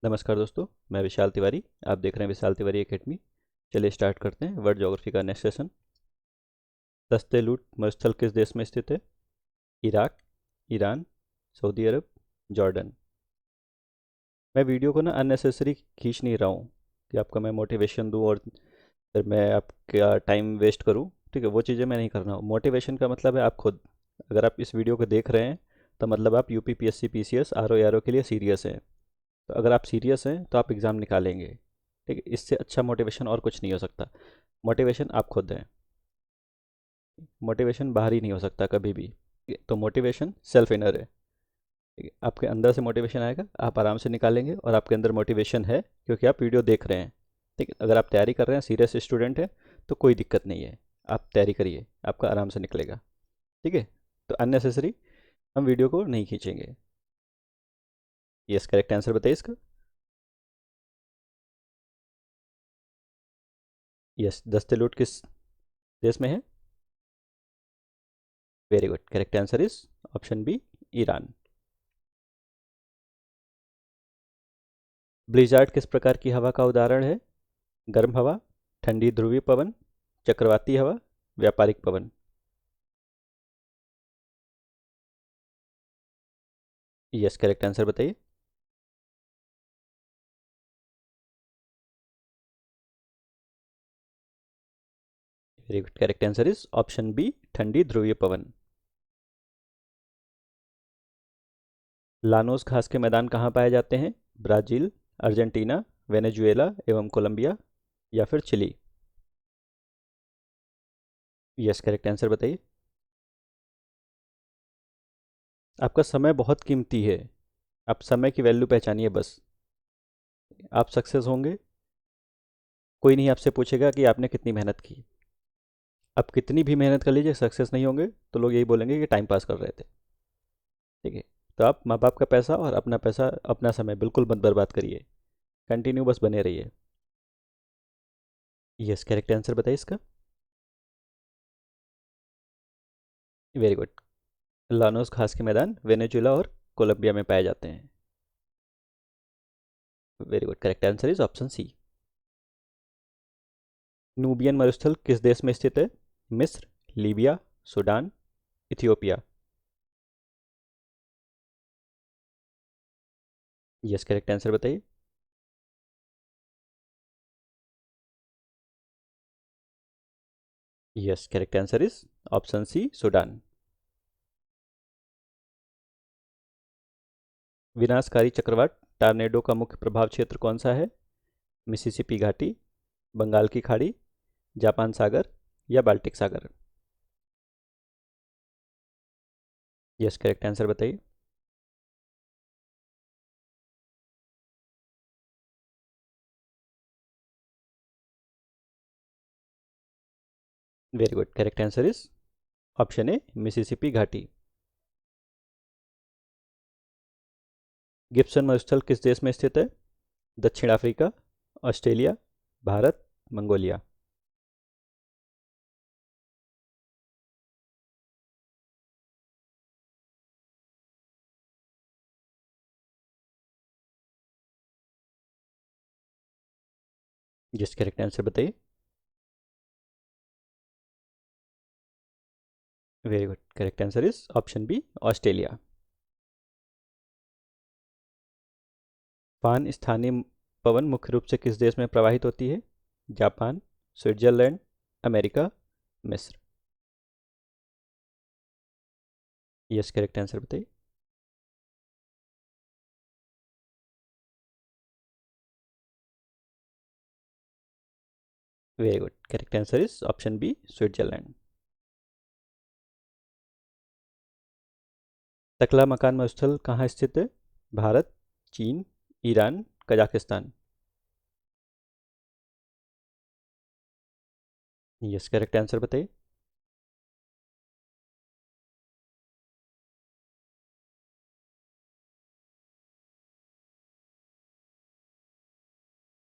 नमस्कार दोस्तों, मैं विशाल तिवारी। आप देख रहे हैं विशाल तिवारी एकेडमी। चलिए स्टार्ट करते हैं वर्ल्ड ज्योग्राफी का नेक्स्ट सेशन। तख्त-ए-लूट मरुस्थल किस देश में स्थित है? इराक, ईरान, सऊदी अरब, जॉर्डन। मैं वीडियो को ना अननेसेसरी खींच नहीं रहा हूँ कि आपका मैं मोटिवेशन दूँ और फिर मैं आपका टाइम वेस्ट करूँ। ठीक है, वो चीज़ें मैं नहीं कर रहा हूँ। मोटिवेशन का मतलब है आप खुद, अगर आप इस वीडियो को देख रहे हैं तो मतलब आप UP PSC PCS RO ARO के लिए सीरियस हैं। तो अगर आप सीरियस हैं तो आप एग्ज़ाम निकालेंगे। ठीक है, इससे अच्छा मोटिवेशन और कुछ नहीं हो सकता। मोटिवेशन आप खुद हैं। मोटिवेशन बाहरी नहीं हो सकता कभी भी। ठीक है, तो मोटिवेशन सेल्फ इनर है। ठीक है, आपके अंदर से मोटिवेशन आएगा, आप आराम से निकालेंगे और आपके अंदर मोटिवेशन है क्योंकि आप वीडियो देख रहे हैं। ठीक है, अगर आप तैयारी कर रहे हैं, सीरियस स्टूडेंट हैं, तो कोई दिक्कत नहीं है। आप तैयारी करिए, आपका आराम से निकलेगा। ठीक है, तो अननेसेसरी हम वीडियो को नहीं खींचेंगे। यस, करेक्ट आंसर बताइए इसका। यस, दस्तेलूट किस देश में है? Very good, correct answer is option B, Iran. Blizzard किस प्रकार की हवा का उदाहरण है? गर्म हवा, ठंडी ध्रुवीय पवन, चक्रवाती हवा, व्यापारिक पवन। यस, करेक्ट आंसर बताइए। Very good, correct answer is option B, ठंडी ध्रुवीय पवन। लानोस घास के मैदान कहाँ पाए जाते हैं? ब्राज़ील, अर्जेंटीना, वेनेजुएला एवं कोलंबिया, या फिर चिली। यस, करेक्ट आंसर बताइए। आपका समय बहुत कीमती है। आप समय की वैल्यू पहचानिए बस। आप सक्सेस होंगे, कोई नहीं आपसे पूछेगा कि आपने कितनी मेहनत की। आप कितनी भी मेहनत कर लीजिए, सक्सेस नहीं होंगे तो लोग यही बोलेंगे कि टाइम पास कर रहे थे। ठीक है, तो आप माँ बाप का पैसा और अपना पैसा, अपना समय बिल्कुल मत बर्बाद करिए। कंटिन्यू बस बने रहिए। यस, करेक्ट आंसर बताइए इसका। Very good. लानोस घास के मैदान वेनेजुएला और कोलंबिया में पाए जाते हैं। Very good, correct answer is option C. Nubian मरुस्थल किस देश में स्थित है? मिस्र, Libya, Sudan, Ethiopia. Yes, correct answer बताइए। Yes, correct answer is option C, Sudan. विनाशकारी चक्रवात टार्नेडो का मुख्य प्रभाव क्षेत्र कौन सा है? मिसिसिपी घाटी, बंगाल की खाड़ी, जापान सागर, या बाल्टिक सागर। यस, करेक्ट आंसर बताइए। Very good, correct answer is option A, Mississippi घाटी। गिब्सन मरुस्थल किस देश में स्थित है? दक्षिण अफ्रीका, ऑस्ट्रेलिया, भारत, मंगोलिया। जिस करेक्ट आंसर बताइए। Very good, correct answer is option B, Australia. फान स्थानीय पवन मुख्य रूप से किस देश में प्रवाहित होती है? जापान, स्विट्जरलैंड, अमेरिका, मिस्र। यस, करेक्ट आंसर बताइए। Very good, correct answer is option B, Switzerland. Taklamakan मरुस्थल कहाँ स्थित है? भारत, चीन, Iran, Kazakhstan. Yes, correct answer बताइए।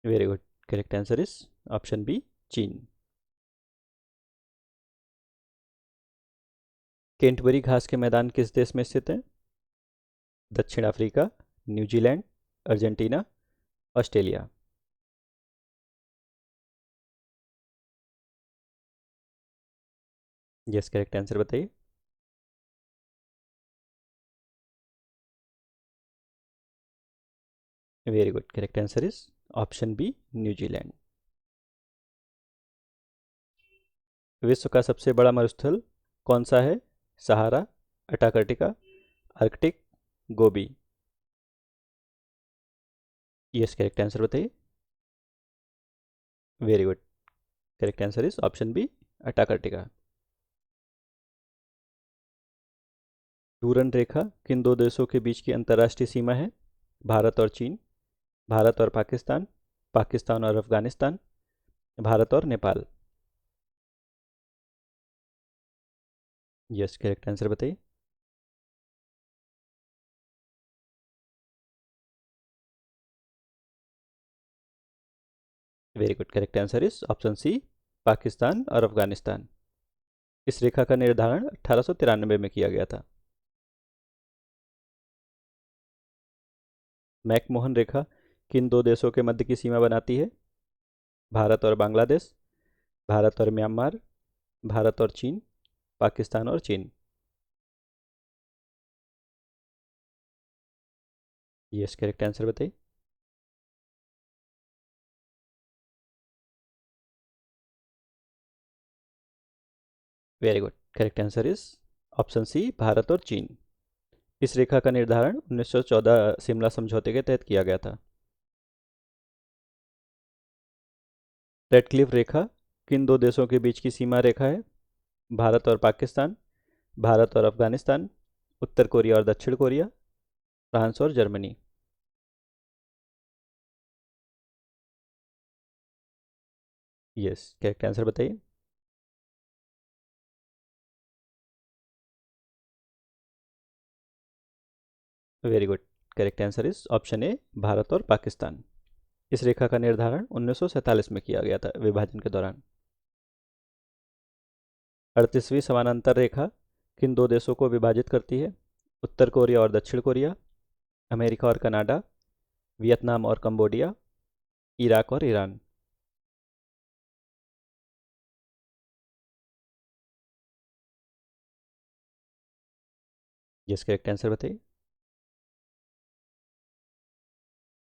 Very good, correct answer is option B, चीन। केंटबरी घास के मैदान किस देश में स्थित है? दक्षिण Africa, New Zealand, Argentina, Australia. Yes, correct answer बताइए। Very good, correct answer is option B, New Zealand. विश्व का सबसे बड़ा मरुस्थल कौन सा है? Sahara, Antarctica, Arctic, Gobi. Yes, correct answer बताइए। Very good, correct answer is option B, Antarctica. Durand रेखा किन दो देशों के बीच की अंतर्राष्ट्रीय सीमा है? भारत और चीन, भारत और पाकिस्तान, पाकिस्तान और अफगानिस्तान, भारत और नेपाल। यस, करेक्ट आंसर बताइए। Very good, correct answer is option C, Pakistan और अफगानिस्तान। इस रेखा का निर्धारण 1893 में किया गया था। मैकमोहन रेखा किन दो देशों के मध्य की सीमा बनाती है? भारत और बांग्लादेश, भारत और म्यांमार, भारत और चीन, पाकिस्तान और चीन। यस, करेक्ट आंसर बताइए। Very good, correct answer is option C, Bharat और चीन। इस रेखा का निर्धारण 1914 शिमला समझौते के तहत किया गया था। रेडक्लिफ रेखा किन दो देशों के बीच की सीमा रेखा है? भारत और पाकिस्तान, भारत और अफगानिस्तान, उत्तर कोरिया और दक्षिण कोरिया, फ्रांस और जर्मनी। यस, करेक्ट आंसर बताइए। Very good, correct answer is option ए, भारत और पाकिस्तान। इस रेखा का निर्धारण 1947 में किया गया था विभाजन के दौरान। 38वीं समानांतर रेखा किन दो देशों को विभाजित करती है? उत्तर कोरिया और दक्षिण कोरिया, अमेरिका और कनाडा, वियतनाम और कंबोडिया, इराक और ईरान। यस, करेक्ट आंसर बताइए।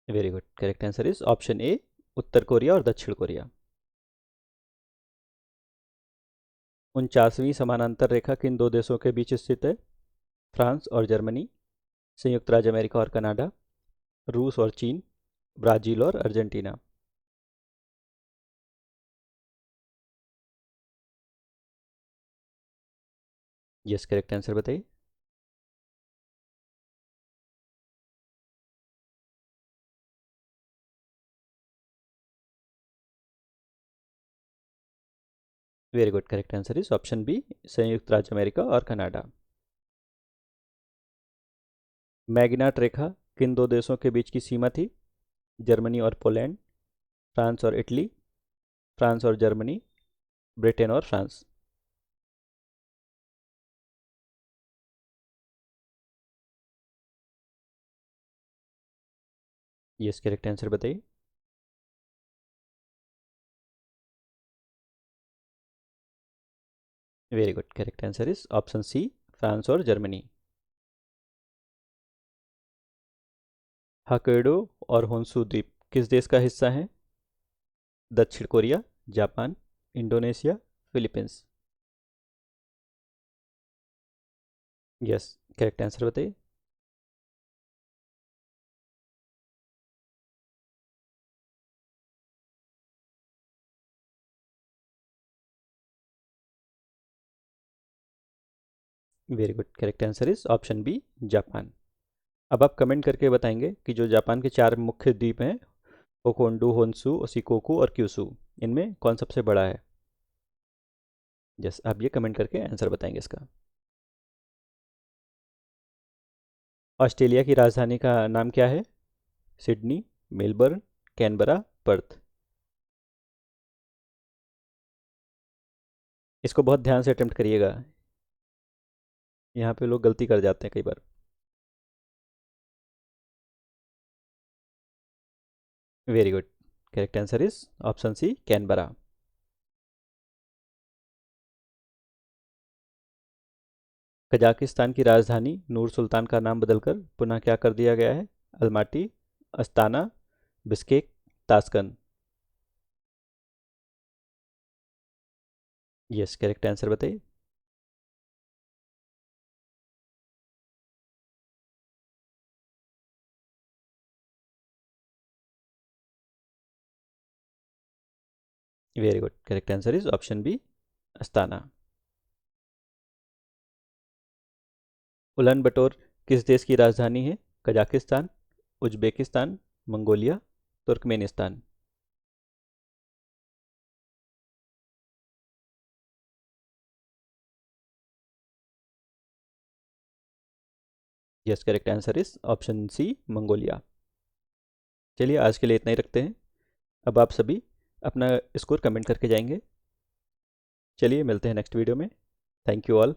Very good, correct answer is option A, Uttar Korea और दक्षिण कोरिया। 49वीं समानांतर रेखा किन दो देशों के बीच स्थित है? फ्रांस और जर्मनी, संयुक्त राज्य अमेरिका और कनाडा, रूस और चीन, ब्राजील और अर्जेंटीना। यस, करेक्ट आंसर बताइए। Very good, correct answer is option B, संयुक्त राज्य अमेरिका और कनाडा। मैग्नाट रेखा किन दो देशों के बीच की सीमा थी? जर्मनी और पोलैंड, फ्रांस और इटली, फ्रांस और जर्मनी, ब्रिटेन और फ्रांस। यस, करेक्ट आंसर बताइए। Very good, correct answer is option C, France और जर्मनी। हॉक्काइडो और होन्शु द्वीप किस देश का हिस्सा है? दक्षिण Korea, Japan, Indonesia, Philippines. Yes, correct answer बताइए। Very good, correct answer is option B, Japan. अब आप कमेंट करके बताएंगे कि जो जापान के चार मुख्य द्वीप हैं, होकोंडू, होन्शु, ओसिकोकू और क्यूशू, इनमें कौन सबसे बड़ा है? यस, आप ये कमेंट करके आंसर बताएंगे इसका। ऑस्ट्रेलिया की राजधानी का नाम क्या है? Sydney, Melbourne, Canberra, Perth. इसको बहुत ध्यान से अटेम्प्ट करिएगा, यहाँ पे लोग गलती कर जाते हैं कई बार। Very good. Correct answer is option C, Canberra. Kazakhstan की राजधानी नूर सुल्तान का नाम बदलकर पुनः क्या कर दिया गया है? Almaty, Astana, Bishkek, Tashkent. Yes, correct answer बताइए। Very good. Correct answer is option B, Astana. Ulan Bator किस देश की राजधानी है? Kazakhstan, Uzbekistan, Mongolia, Turkmenistan. Yes, correct answer is option C, Mongolia. चलिए, आज के लिए इतना ही रखते हैं। अब आप सभी अपना स्कोर कमेंट करके जाएंगे। चलिए, मिलते हैं नेक्स्ट वीडियो में। Thank you all.